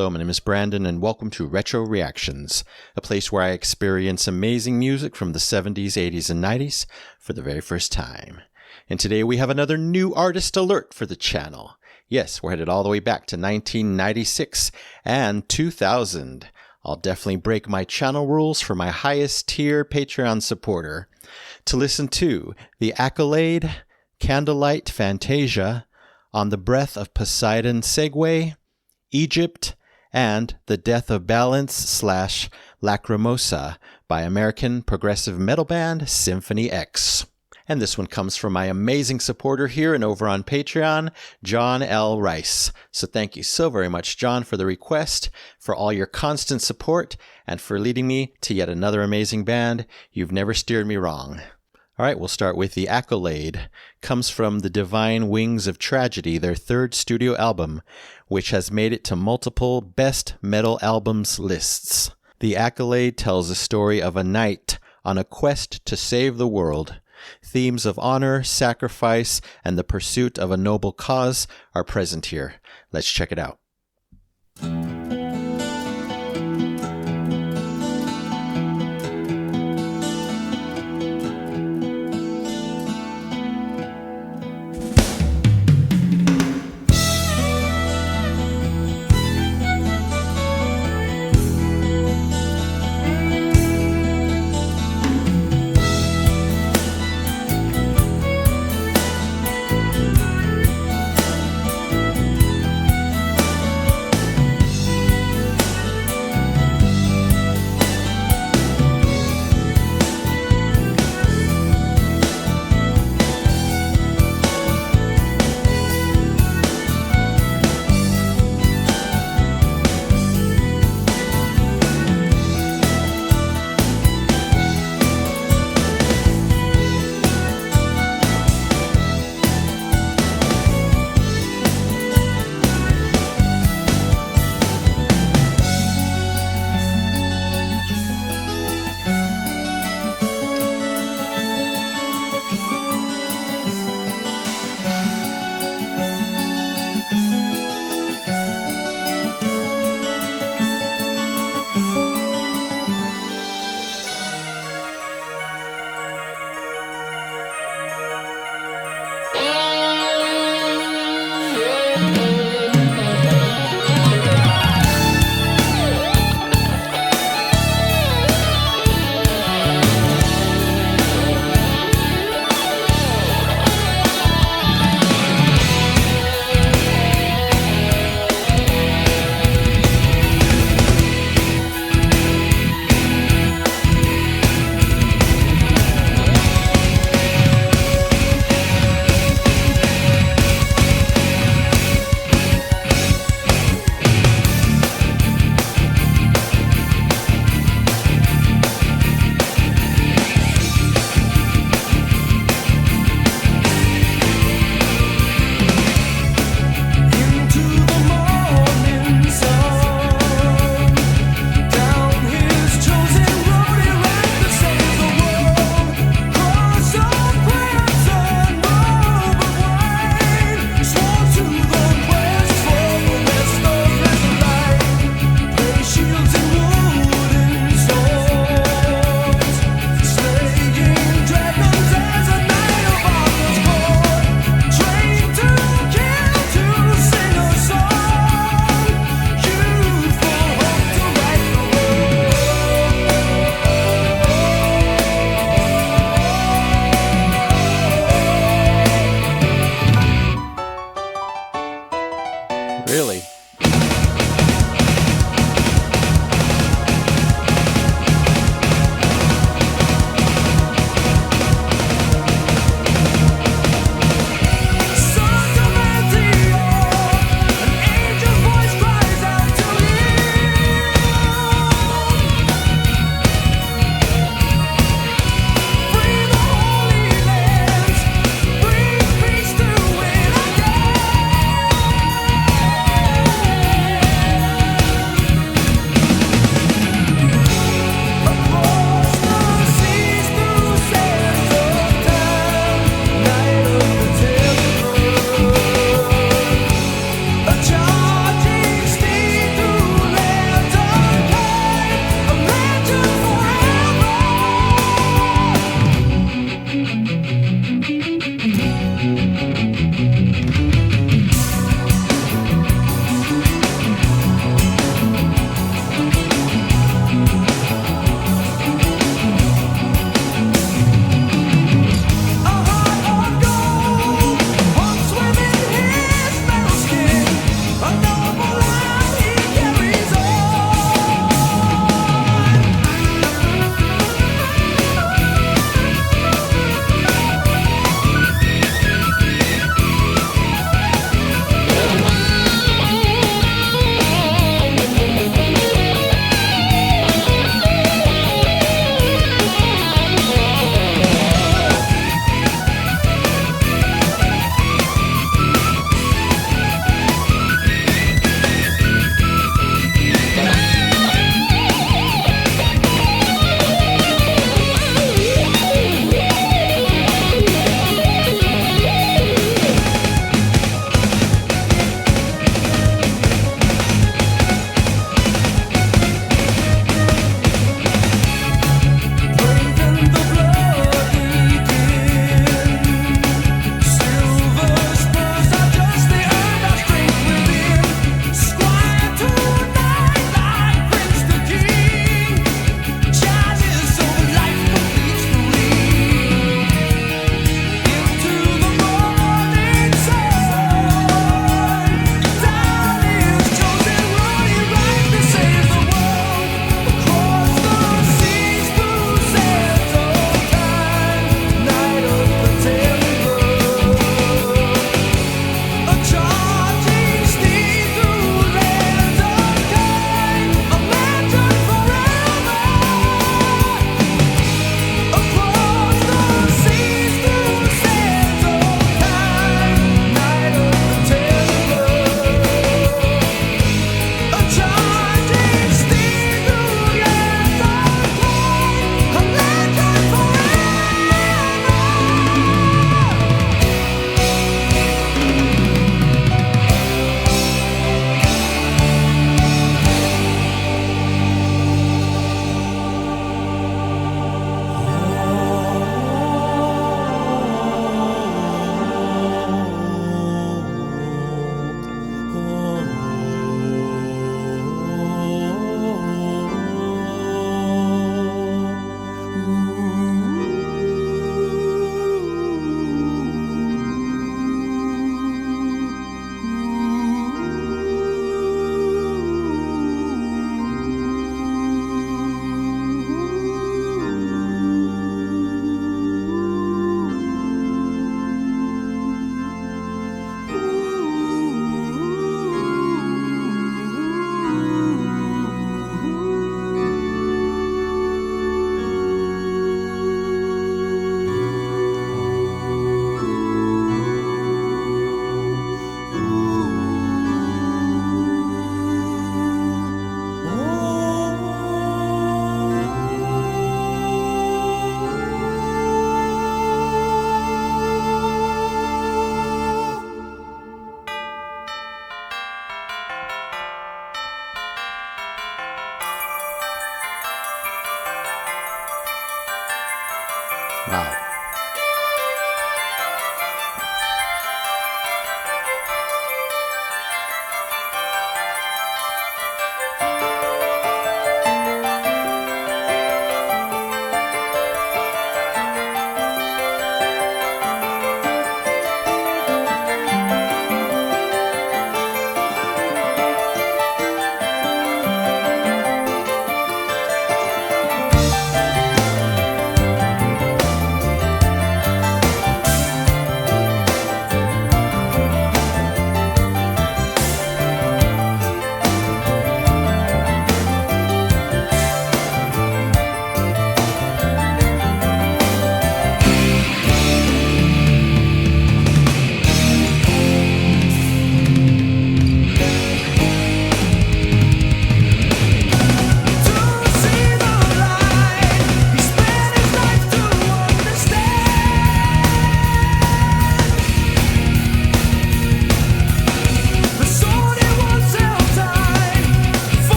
Hello, my name is Brandon, and welcome to Retro Reactions, a place where I experience amazing music from the 70s, 80s, and 90s for the very first time. And today we have another new artist alert for the channel. Yes, we're headed all the way back to 1996 and 2000. I'll definitely break my channel rules for my highest tier Patreon supporter to listen to the Accolade, Candlelight Fantasia, on the Breath of Poseidon Segue, Egypt, and The Death of Balance / Lacrymosa by American progressive metal band Symphony X. And this one comes from my amazing supporter here and over on Patreon, John L. Rice. So thank you so very much, John, for the request, for all your constant support, and for leading me to yet another amazing band. You've never steered me wrong. All right, we'll start with The Accolade. Comes from The Divine Wings of Tragedy, their third studio album, which has made it to multiple Best Metal Albums lists. The Accolade tells a story of a knight on a quest to save the world. Themes of honor, sacrifice, and the pursuit of a noble cause are present here. Let's check it out.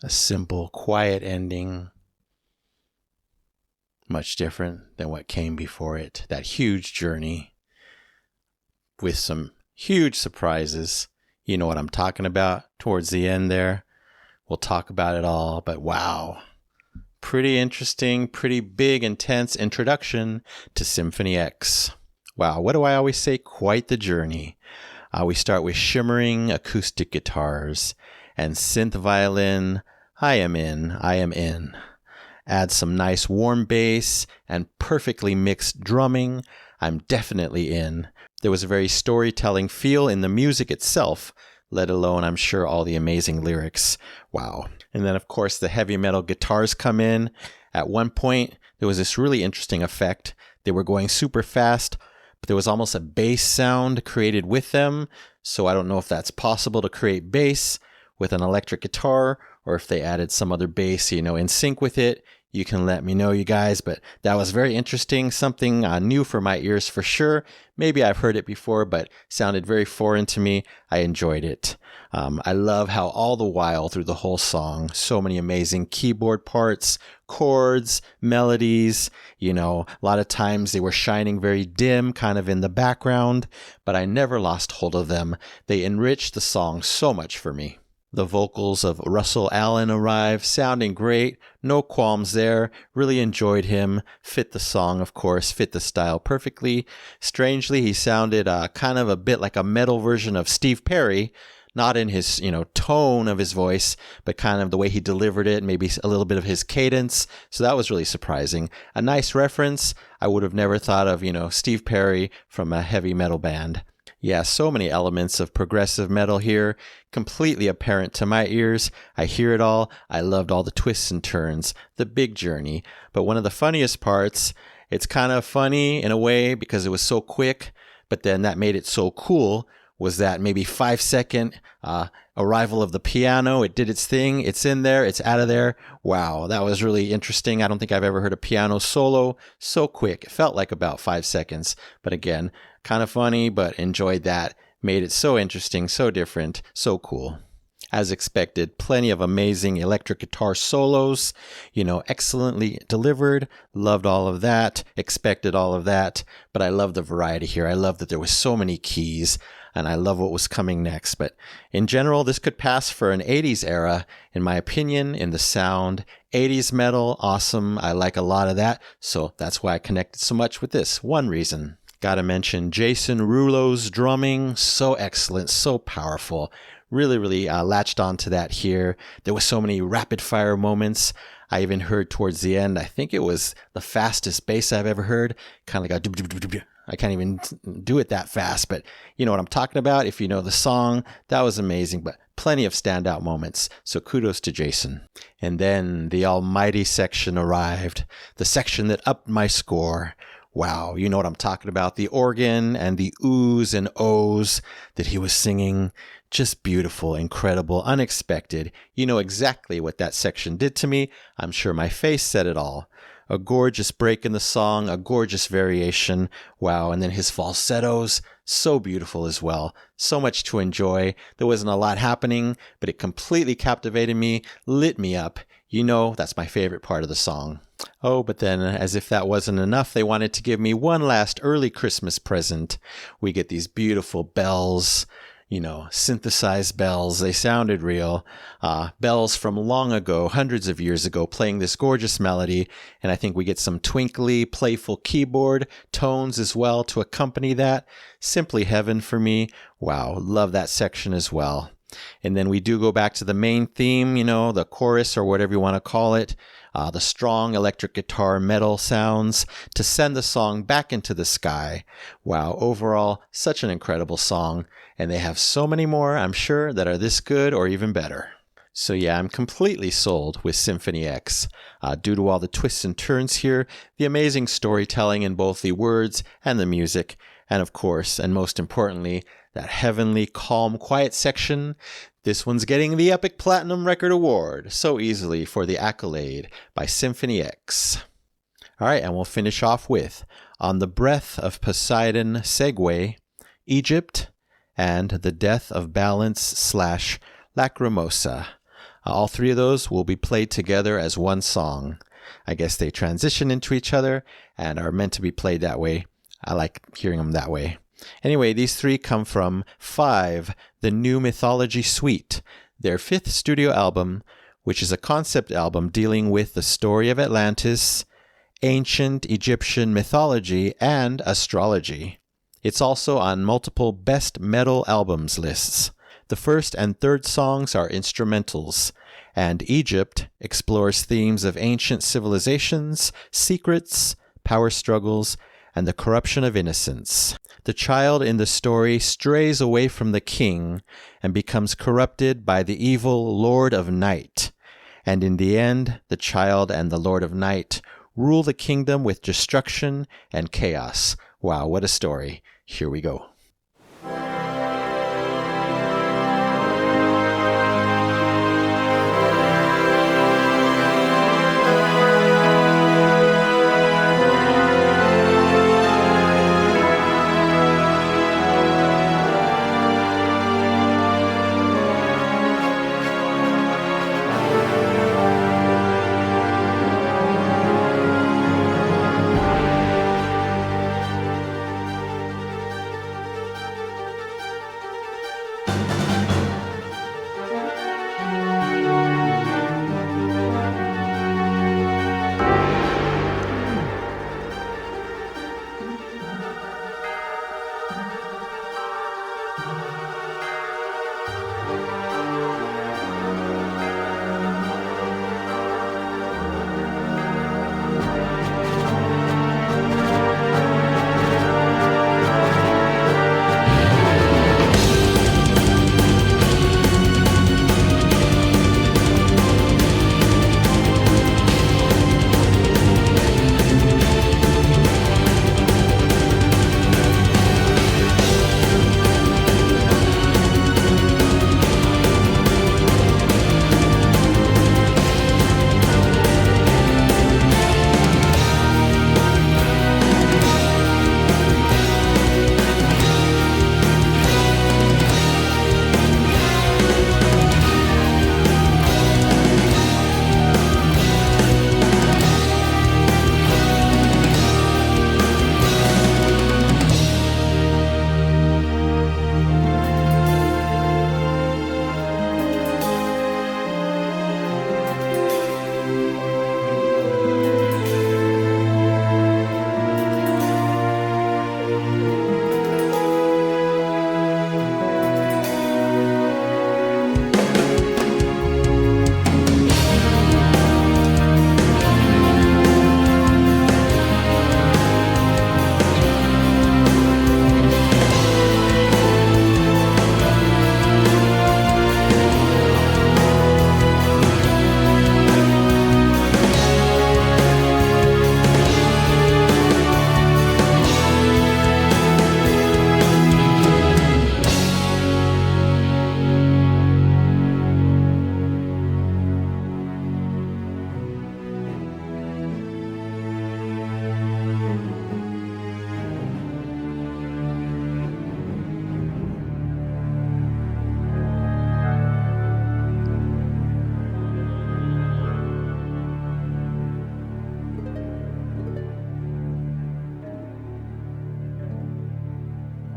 A simple, quiet ending. Much different than what came before it. That huge journey with some huge surprises. You know what I'm talking about towards the end there. We'll talk about it all, but wow. Pretty interesting, pretty big, intense introduction to Symphony X. Wow, what do I always say? Quite the journey. We start with shimmering acoustic guitars and synth violin. I am in. Add some nice warm bass and perfectly mixed drumming. I'm definitely in. There was a very storytelling feel in the music itself, let alone, I'm sure, all the amazing lyrics. Wow. And then, of course, the heavy metal guitars come in. At one point, there was this really interesting effect. They were going super fast, but there was almost a bass sound created with them. So I don't know if that's possible to create bass with an electric guitar, or if they added some other bass, in sync with it. You can let me know, you guys, but that was very interesting, something new for my ears for sure. Maybe I've heard it before, but sounded very foreign to me. I enjoyed it. I love how all the while through the whole song, so many amazing keyboard parts, chords, melodies, a lot of times they were shining very dim, kind of in the background, but I never lost hold of them. They enriched the song so much for me. The vocals of Russell Allen arrive, sounding great, no qualms there, really enjoyed him, fit the song, of course, fit the style perfectly. Strangely, he sounded kind of a bit like a metal version of Steve Perry, not in his, tone of his voice, but kind of the way he delivered it, maybe a little bit of his cadence, so that was really surprising. A nice reference. I would have never thought of, Steve Perry from a heavy metal band. Yeah, so many elements of progressive metal here, completely apparent to my ears. I hear it all. I loved all the twists and turns, the big journey. But one of the funniest parts, it's kind of funny in a way because it was so quick, but then that made it so cool, was that maybe 5-second arrival of the piano. It did its thing. It's in there. It's out of there. Wow, that was really interesting. I don't think I've ever heard a piano solo so quick. It felt like about 5 seconds. But again, kind of funny, but enjoyed that. Made it so interesting, so different, so cool. As expected, plenty of amazing electric guitar solos, excellently delivered. Loved all of that, expected all of that, but I love the variety here. I love that there was so many keys, and I love what was coming next. But in general, this could pass for an 80s era, in my opinion, in the sound. 80s metal, awesome. I like a lot of that, so that's why I connected so much with this. One reason. Gotta mention Jason Rulo's drumming, so excellent, so powerful. Really latched onto that here. There was so many rapid fire moments. I even heard towards the end, I think it was the fastest bass I've ever heard. Kind of like I can't even do it that fast, but you know what I'm talking about. If you know the song, that was amazing, but plenty of standout moments. So kudos to Jason. And then the almighty section arrived. The section that upped my score. Wow, you know what I'm talking about. The organ and the oohs and ohs that he was singing. Just beautiful, incredible, unexpected. You know exactly what that section did to me. I'm sure my face said it all. A gorgeous break in the song, a gorgeous variation. Wow, and then his falsettos, so beautiful as well. So much to enjoy. There wasn't a lot happening, but it completely captivated me, lit me up. You know, that's my favorite part of the song. Oh, but then, as if that wasn't enough, they wanted to give me one last early Christmas present. We get these beautiful bells, synthesized bells. They sounded real. Bells from long ago, hundreds of years ago, playing this gorgeous melody. And I think we get some twinkly, playful keyboard tones as well to accompany that. Simply heaven for me. Wow, love that section as well. And then we do go back to the main theme, the chorus or whatever you want to call it. The strong electric guitar metal sounds to send the song back into the sky. Wow, overall, such an incredible song. And they have so many more, I'm sure, that are this good or even better. So yeah, I'm completely sold with Symphony X. Due to all the twists and turns here, the amazing storytelling in both the words and the music, and of course, and most importantly, that heavenly, calm, quiet section. This one's getting the Epic Platinum Record Award so easily for the Accolade by Symphony X. All right, and we'll finish off with On the Breath of Poseidon, Segue, Egypt, and The Death of Balance / Lacrymosa. All three of those will be played together as one song. I guess they transition into each other and are meant to be played that way. I like hearing them that way. Anyway, these three come from 5, the new Mythology Suite, their 5th studio album, which is a concept album dealing with the story of Atlantis, ancient Egyptian mythology, and astrology. It's also on multiple Best Metal Albums lists. The first and third songs are instrumentals, and Egypt explores themes of ancient civilizations, secrets, power struggles, and the corruption of innocence. The child in the story strays away from the king and becomes corrupted by the evil Lord of Night. And in the end, the child and the Lord of Night rule the kingdom with destruction and chaos. Wow, what a story. Here we go.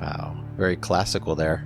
Wow, very classical there.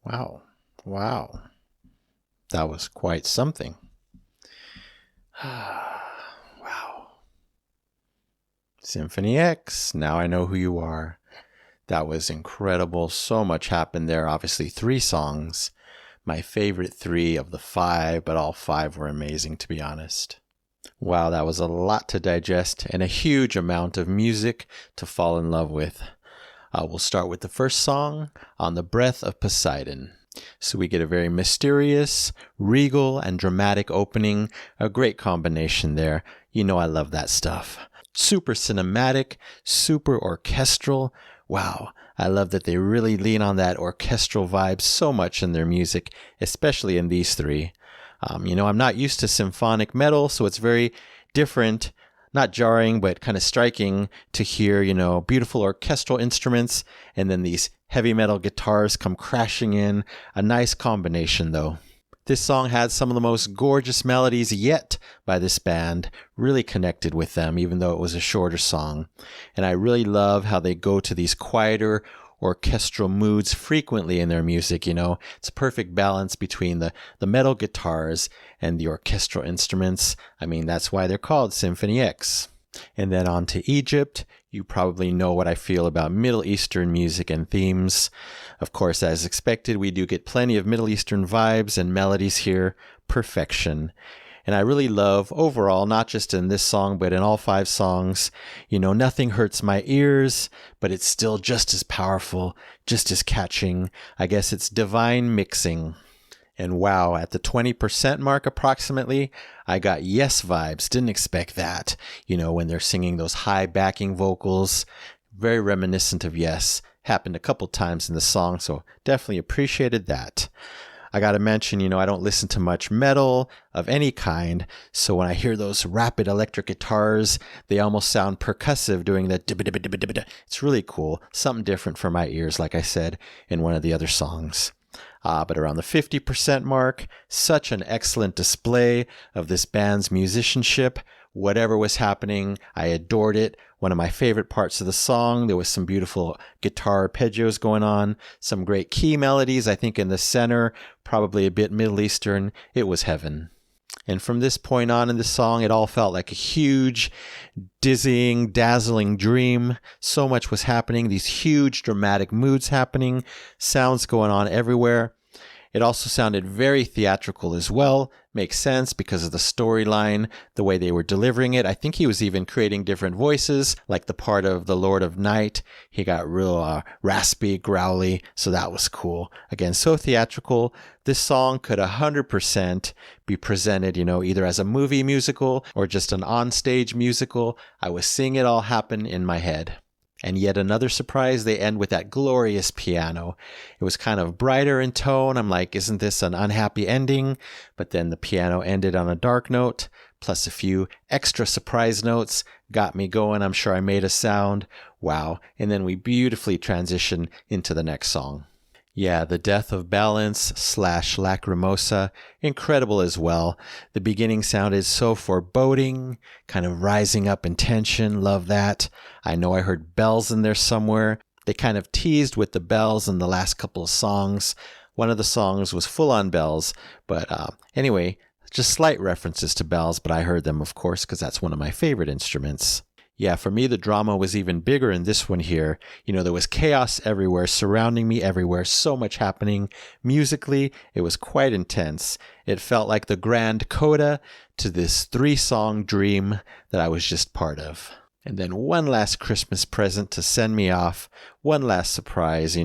Wow. Wow. That was quite something. Wow. Symphony X, now I know who you are. That was incredible. So much happened there. Obviously, 3 songs. My favorite 3 of the 5, but all 5 were amazing, to be honest. Wow, that was a lot to digest and a huge amount of music to fall in love with. We'll start with the first song, On the Breath of Poseidon. So we get a very mysterious, regal, and dramatic opening. A great combination there. You know I love that stuff. Super cinematic, super orchestral. Wow, I love that they really lean on that orchestral vibe so much in their music, especially in these 3. I'm not used to symphonic metal, so it's very different, not jarring, but kind of striking to hear, beautiful orchestral instruments and then these heavy metal guitars come crashing in. A nice combination, though. This song had some of the most gorgeous melodies yet by this band. Really connected with them, even though it was a shorter song. And I really love how they go to these quieter orchestral moods frequently in their music. It's a perfect balance between the metal guitars and the orchestral instruments. I mean, that's why they're called Symphony X. And then on to Egypt. You probably know what I feel about Middle Eastern music and themes. Of course, as expected, we do get plenty of Middle Eastern vibes and melodies here. Perfection. And I really love overall, not just in this song, but in all 5 songs, nothing hurts my ears, but it's still just as powerful, just as catching. I guess it's divine mixing. And wow, at the 20% mark approximately, I got Yes vibes. Didn't expect that. When they're singing those high backing vocals, very reminiscent of Yes. Happened a couple times in the song, so definitely appreciated that. I gotta mention, I don't listen to much metal of any kind, so when I hear those rapid electric guitars, they almost sound percussive doing that dibba-dibba-dibba-dibba. It's really cool. Something different for my ears, like I said in one of the other songs. But around the 50% mark, such an excellent display of this band's musicianship. Whatever was happening, I adored it. One of my favorite parts of the song, there was some beautiful guitar arpeggios going on, some great key melodies, I think in the center, probably a bit Middle Eastern. It was heaven. And from this point on in the song, it all felt like a huge, dizzying, dazzling dream. So much was happening, these huge dramatic moods happening, sounds going on everywhere. It also sounded very theatrical as well. Makes sense because of the storyline, the way they were delivering it. I think he was even creating different voices, like the part of the Lord of Night. He got real raspy, growly, so that was cool. Again, so theatrical. This song could 100% be presented, either as a movie musical or just an onstage musical. I was seeing it all happen in my head. And yet another surprise, they end with that glorious piano. It was kind of brighter in tone. I'm like, isn't this an unhappy ending? But then the piano ended on a dark note, plus a few extra surprise notes. Got me going. I'm sure I made a sound. Wow. And then we beautifully transition into the next song. Yeah, the death of balance / Lacrymosa, incredible as well. The beginning sounded so foreboding, kind of rising up in tension. Love that. I know I heard bells in there somewhere. They kind of teased with the bells in the last couple of songs. One of the songs was full on bells, but anyway, just slight references to bells, but I heard them, of course, because that's one of my favorite instruments. Yeah, for me, the drama was even bigger in this one here. There was chaos everywhere, surrounding me everywhere, so much happening. Musically, it was quite intense. It felt like the grand coda to this 3-song dream that I was just part of. And then one last Christmas present to send me off. One last surprise,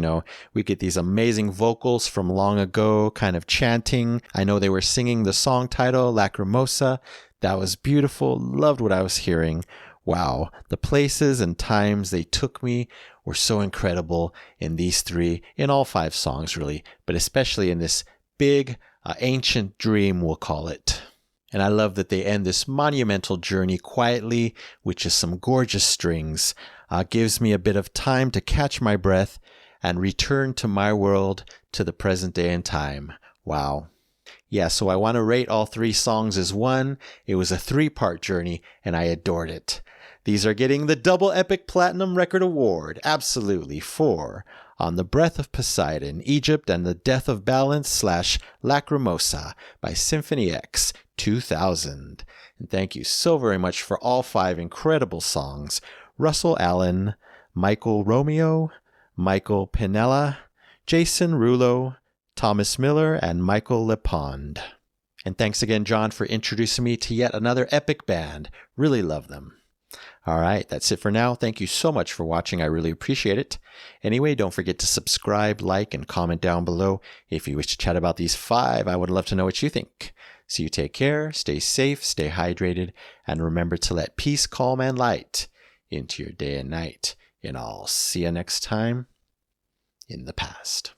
we get these amazing vocals from long ago, kind of chanting. I know they were singing the song title, Lacrymosa. That was beautiful. Loved what I was hearing. Wow, the places and times they took me were so incredible in these 3, in all 5 songs really, but especially in this big, ancient dream, we'll call it. And I love that they end this monumental journey quietly, with just some gorgeous strings. Gives me a bit of time to catch my breath and return to my world, to the present day and time. Wow. Yeah, so I want to rate all 3 songs as 1. It was a 3-part journey, and I adored it. These are getting the Double Epic Platinum Record Award, absolutely, for on The Breath of Poseidon, Egypt and the Death of Balance / Lacrymosa by Symphony X 2000. And thank you so very much for all 5 incredible songs. Russell Allen, Michael Romeo, Michael Pinella, Jason Rulo, Thomas Miller, and Michael LePond. And thanks again, John, for introducing me to yet another epic band. Really love them. All right, that's it for now. Thank you so much for watching. I really appreciate it. Anyway, don't forget to subscribe, like, and comment down below. If you wish to chat about these 5, I would love to know what you think. So you take care, stay safe, stay hydrated, and remember to let peace, calm, and light into your day and night. And I'll see you next time in the past.